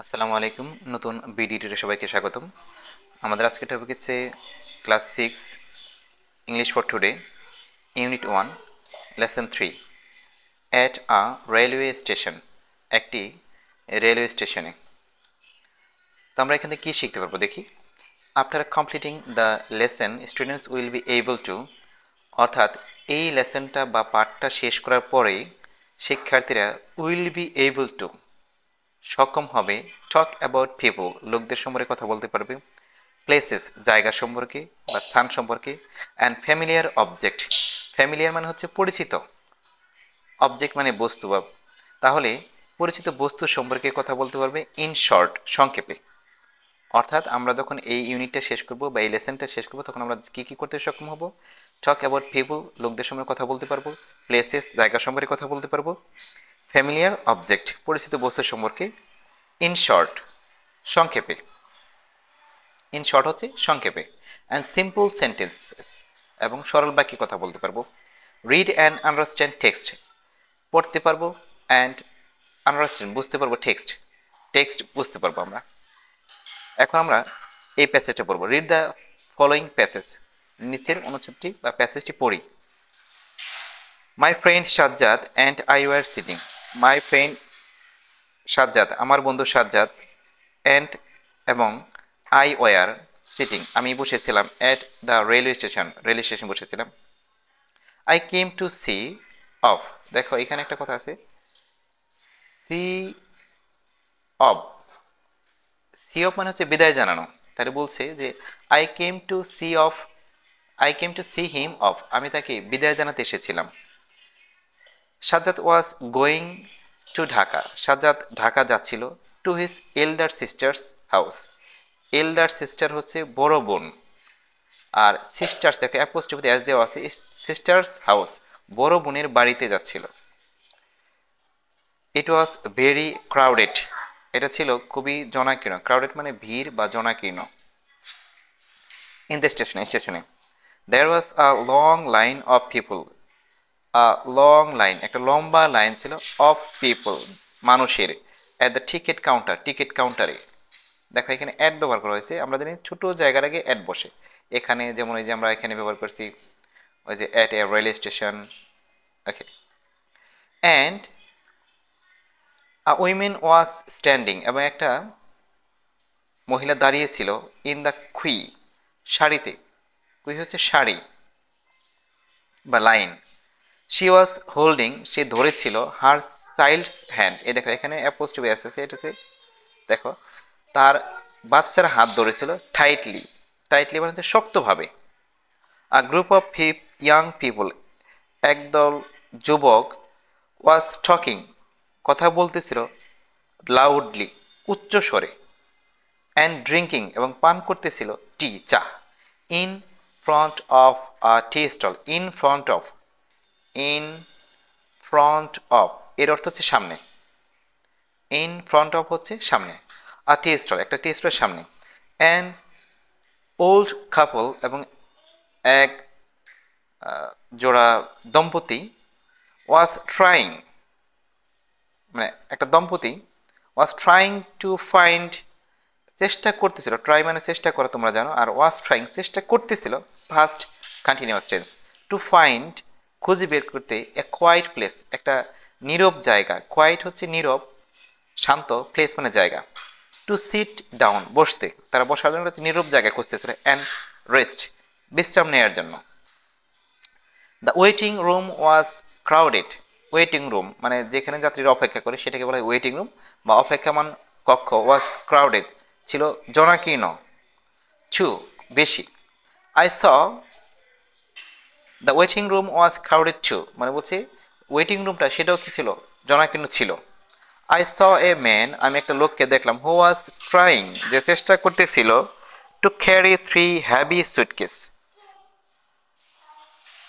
আসসালামু আলাইকুম। নতুন বিডিটিতে সবাইকে স্বাগতম। আমাদের আজকের টপিক হচ্ছে class 6 English for today, unit 1, lesson 3, at a railway station. একটি রেলওয়ে স্টেশনে। তো আমরা এখানে কি শিখতে পারবো দেখি। After completing the lesson students will be able to, অর্থাৎ এই লেসনটা বা পাঠটা শেষ করার পরেই শিক্ষার্থীরা উইল বি এবল টু, সক্ষম হবে, টক অ্যাবাউট পিপল, লোকদের সম্পর্কে কথা বলতে পারবে, প্লেসেস জায়গা সম্পর্কে বা স্থান সম্পর্কে, অ্যান্ড ফ্যামিলিয়ার অবজেক্ট, ফ্যামিলিয়ার মানে হচ্ছে পরিচিত, অবজেক্ট মানে বস্তু বা, তাহলে পরিচিত বস্তু সম্পর্কে কথা বলতে পারবে। ইন শর্ট, সংক্ষেপে। অর্থাৎ আমরা যখন এই ইউনিটটা শেষ করব বা এই লেসনটা শেষ করব তখন আমরা কি কি করতে সক্ষম হব? টক অ্যাবাউট পিপল, লোকদের সম্পর্কে কথা বলতে পারবো, প্লেসেস জায়গা সম্পর্কে কথা বলতে পারবো, ফ্যামিলিয়ার অবজেক্ট পরিচিত বস্তু সম্পর্কে, ইন শর্ট সংক্ষেপে, ইন শর্ট হচ্ছে সংক্ষেপে, অ্যান্ড সিম্পল সেন্টেন্সেস এবং সরল বাক্যে কথা বলতে পারবো। রিড অ্যান্ড আন্ডারস্ট্যান্ড টেক্সট, পড়তে পারবো, অ্যান্ড আন্ডারস্ট্যান্ড বুঝতে পারবো, টেক্সট টেক্সট বুঝতে পারবো আমরা। এখন আমরা এই প্যাসেজটা পড়বো। রিড দ্য ফলোয়িং প্যাসেজ, নিচের অনুচ্ছেদটি বা প্যাসেজটি পড়ি। My friend Sajjad and I were sitting, my friend Sajjad আমার বন্ধু সাজ্জাদ, অ্যান্ড এবং আই ওয়ার সিটিং আমি বসেছিলাম, at the railway station railway station বসেছিলাম। I came to see off, দেখো এখানে একটা কথা আছে, সি অফ, সি অফ মানে হচ্ছে বিদায় জানানো। তাহলে বলছে যে I came to see off, I came to see him off, আমি তাকে বিদায় জানাতে এসেছিলাম। Sajjad was going to Dhaka, Sajjad Dhaka যাচ্ছিল। To his elder sister's house, elder sister হচ্ছে বড় বোন, আর সিস্টার্স দেখো অ্যাপোস্ট্রফি এস দেওয়া আছে, সিস্টার্স হাউস বড় বোনের বাড়িতে যাচ্ছিল। ইট ওয়াজ ভেরি ক্রাউডেড, এটা ছিল খুবই জনাকীর্ণ, ক্রাউডেড মানে ভিড় বা জনাকীর্ণ। ইন দ্য স্টেশন স্টেশনে, there was a long line of people, a long line একটা লম্বা লাইন ছিল, অফ পিপল মানুষের, at the ticket counter ticket কাউন্টারে। দেখো এখানে অ্যাড ব্যবহার করা হয়েছে, আমরা জানি ছোট জায়গার আগে অ্যাড বসে, এখানে যেমন এই যে আমরা এখানে ব্যবহার করছি ওই যে at a railway station. Okay, and a women was standing, এবং একটা মহিলা দাঁড়িয়েছিল, ইন দ্য কুই সারিতে, কুই হচ্ছে শাড়ি বা লাইন। শি ওয়াজ হোল্ডিং সে ধরেছিল, হার চাইল্ডস হ্যান্ড, এ দেখো এখানে অ্যাপোস্ট্রফি আছে, এটা হচ্ছে দেখো তার বাচ্চার হাত ধরেছিল, টাইটলি, টাইটলি মানে হচ্ছে শক্তভাবে। আ গ্রুপ অফ ইয়াং পিপল, একদল যুবক, ওয়াজ টকিং কথা বলতেছিল, লাউডলি উচ্চ স্বরে, অ্যান্ড ড্রিঙ্কিং এবং পান করতেছিল, টি চা, in front of a tea stall, in front of, in front of এর অর্থ হচ্ছে সামনে, ইন ফ্রন্ট অফ হচ্ছে সামনে, আর টি স্টল একটা টি স্টলের সামনে। অ্যান্ড ওল্ড কাপল এবং এক জোড়া দম্পতি, ওয়াজ ট্রাইং মানে একটা দম্পতি, ওয়াজ ট্রাইং টু ফাইন্ড চেষ্টা করতেছিল, ট্রাই মানে চেষ্টা করা তোমরা জানো, আর ওয়াজ ট্রাইং চেষ্টা করতেছিল, first continuous tense. To find খুঁজে বের করতে, এ কোয়াইট প্লেস একটা নীরব জায়গা, কোয়াইট হচ্ছে নীরব শান্ত, প্লেস মানে জায়গা। টু সিট ডাউন বসতে, তারা বসার জন্য একটা নীরব জায়গা খুঁজতেছিল, অ্যান্ড রেস্ট বিশ্রাম নেওয়ার জন্য। The waiting room was crowded, waiting room মানে যেখানে যাত্রীরা অপেক্ষা করে সেটাকে বলা হয় ওয়েটিং রুম বা অপেক্ষামান কক্ষ। ওয়াজ ক্রাউডেড ছিল জনাকীর্ণ, টু বেশি। I saw the waiting room was crowded too মানে বলছে ওয়েটিং রুমটা সেটাও কি ছিল, জনাকীর্ণ ছিল। আই স এ ম্যান আমি একটা লোককে দেখলাম, হু ওয়াজ ট্রাইং যে চেষ্টা করতেছিল, to carry 3 heavy suitcase,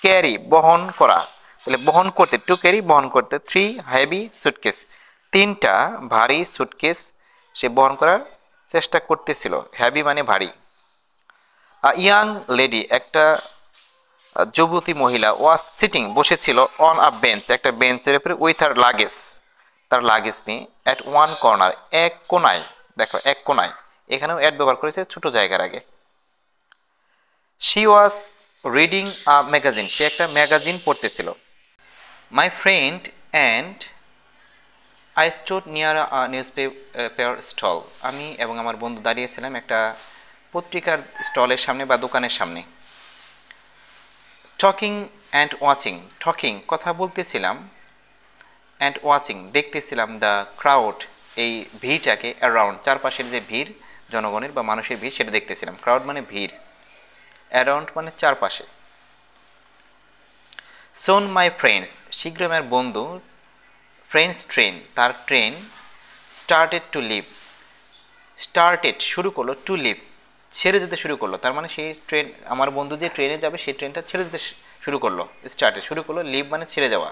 carry বহন করা, তাহলে বহন করতে, টু ক্যারি বহন করতে, 3 হেভি সুটকেস তিনটা ভারী সুটকেস সে বহন করার চেষ্টা করতেছিল, হেভি মানে ভারী। ইয়াং লেডি একটা যুবতী মহিলা, ওয়াজ সিটিং বসেছিল, অন আ বেঞ্চ একটা বেঞ্চের উপরে, উইথ আর লাগেজ তার লাগেজ নিয়ে, অ্যাট ওয়ান কর্নার এক কোনায়, দেখো এক কোনায়, এখানেও অ্যাট ব্যবহার করেছে ছোট জায়গার আগে। She was reading a magazine, সে একটা ম্যাগাজিন পড়তেছিল। My friend and I stood near a newspaper stall, আমি এবং আমার বন্ধু দাঁড়িয়েছিলাম একটা পত্রিকার স্টলের সামনে বা দোকানের সামনে। টকিং অ্যান্ড ওয়াচিং, টকিং কথা বলতেছিলাম, অ্যান্ড ওয়াচিং দেখতেছিলাম দ্য ক্রাউড, এই ভিড়টাকে, অ্যারাউন্ড চারপাশের যে ভিড় জনগণের বা মানুষের ভিড় সেটা দেখতেছিলাম। ক্রাউড মানে ভিড়, অ্যারাউন্ড মানে চারপাশে। সোন মাই ফ্রেন্ডস, শীঘ্রই আমার বন্ধু, ফ্রেন্ডস ট্রেন, তার train, started to leave, started শুরু করলো, টু লিভ ছেড়ে যেতে শুরু করলো, তার মানে সেই ট্রেন, আমার বন্ধু যে ট্রেনে যাবে সেই ট্রেনটা ছেড়ে যেতে শুরু করলো, স্টার্টেড শুরু করলো, লিভ মানে ছেড়ে যাওয়া।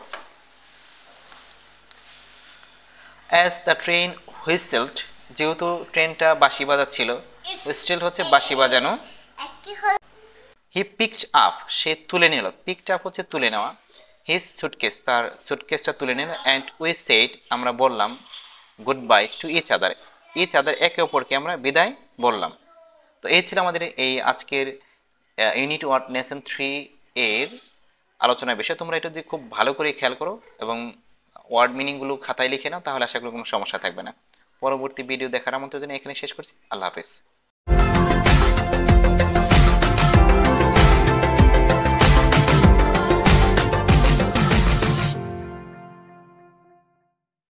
অ্যাজ দ্য ট্রেন হুইসেলড, যেহেতু ট্রেনটা বাঁশি বাজাচ্ছিল, হুইসেল হচ্ছে বাঁশি বাজানো। হি পিকড আপ, সে তুলে নিল, পিকড আপ হচ্ছে তুলে নেওয়া, হিজ সুটকেস, তার সুটকেসটা তুলে নিল, অ্যান্ড উই সেড, আমরা বললাম, goodbye to each other, each other একে অপরকে আমরা বিদায় বললাম। তো এই ছিল আমাদের এই আজকের ইউনিট ওয়ান লেসন 3 এর আলোচনার বিষয়। তোমরা এটা যদি খুব ভালো করে খেয়াল করো এবং ওয়ার্ড মিনিংগুলো খাতায় লিখে নাও, তাহলে আশা করি কোনো সমস্যা থাকবে না। পরবর্তী ভিডিও দেখার আমন্ত্রণ জানিয়ে এখানে শেষ করছি। আল্লাহ হাফেজ।